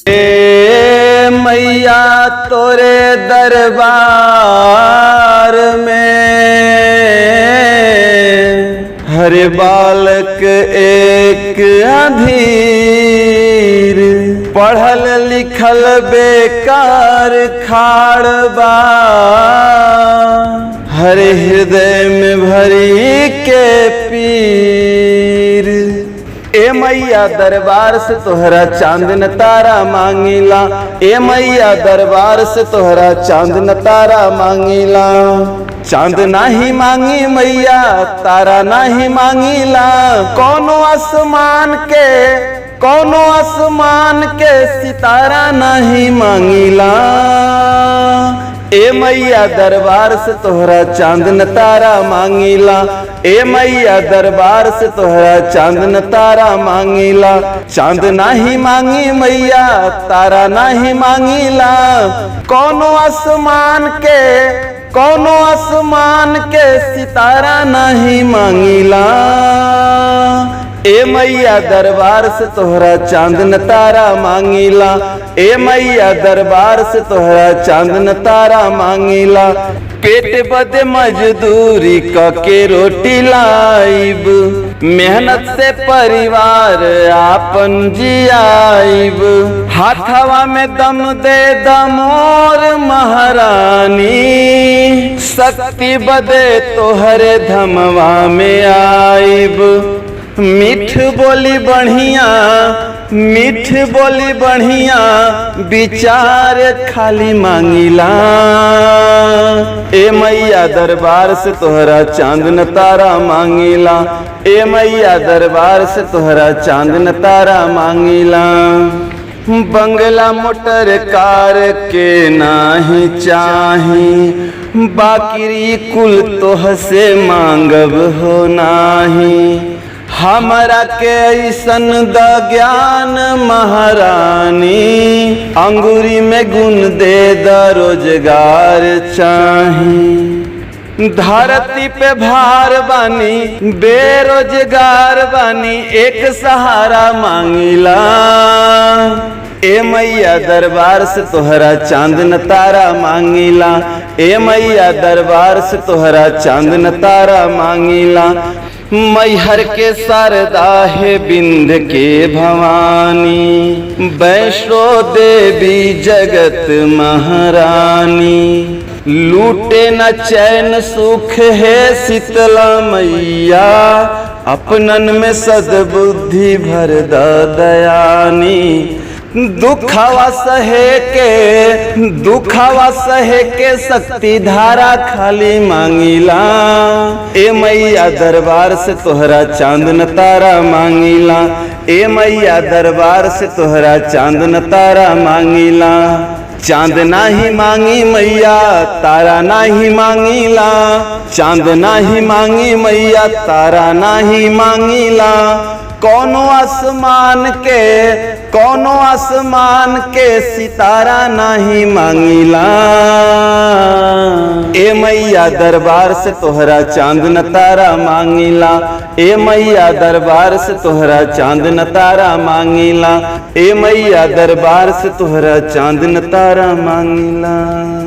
ए मैया तोरे दरबार में हर बालक एक अधीर, पढ़ल लिखल बेकार खाड़ बा, हर हृदय में भरी के पीर। ए मैया दरबार से तोहरा चांदन तारा मांगीला, ए मैया दरबार से तोहरा चांदन तारा मांगीला। चांद नाही मांगी मैया तारा नाही मांगीला, कोनो आसमान के सितारा नहीं मांगीला। ए मैया दरबार से तोहरा चांदन तारा मांगीला, ए मैया दरबार से तोहरा चांदन तारा मांगीला। चांद नाही मांगी मैया तारा नहीं मांगीला, कोनो आसमान के सितारा नहीं मांगीला। ए मैया दरबार से तोहरा चांदन तारा मांगीला, ए मैया दरबार से तोहरा चांदन तारा मांगीला। पेट बदे मजदूरी के रोटी लाइब, मेहनत से परिवार आपन जियाइब। हाथवा में दम दे दमोर महारानी, शक्ति बदे तोहरे धमवा में आइब। मीठ बोली बढ़िया विचार खाली मांगीला। ए मैया दरबार से तोहरा चांदन तारा मांगीला, ए मैया दरबार से तोहरा चांदन तारा मांगीला। बंगला मोटर कार के नाही चाही, बाकी कुल तोह से मांगब हो नाही। हमरा के ऐसन द ज्ञान महारानी, अंगूरी में गुण दे द रोजगार चाही। धरती पे भार बानी बेरोजगार बानी, एक सहारा मांगीला। ए मैया दरबार से तोहरा चांदन तारा मांगीला, ए मैया दरबार से तोहरा चांदन तारा मांगीला। मैहर के शारदा है बिंद के भवानी, वैष्णो देवी जगत महारानी। लूटे न चैन सुख है शीतला मैया, अपनन में सद्बुद्धि भर दयानी। दुखवा सहे के शक्ति धारा खाली मांगीला। ए मैया दरबार से तोहरा चांदन तारा मांगीला, ए मैया दरबार से तोहरा चांदन तारा मांगीला। चांद नाही मांगी मैया तारा नाही मांगीला, चांद नाही मांगी मैया तारा नाही मांगीला। कोनो आसमान के सितारा नहीं मांगीला। ए मैया दरबार से तोहरा चांदन तारा मांगीला, ए मैया दरबार से तोहरा चांदन तारा मांगीला, ए मैया दरबार से तोहरा चांदन तारा मांगीला।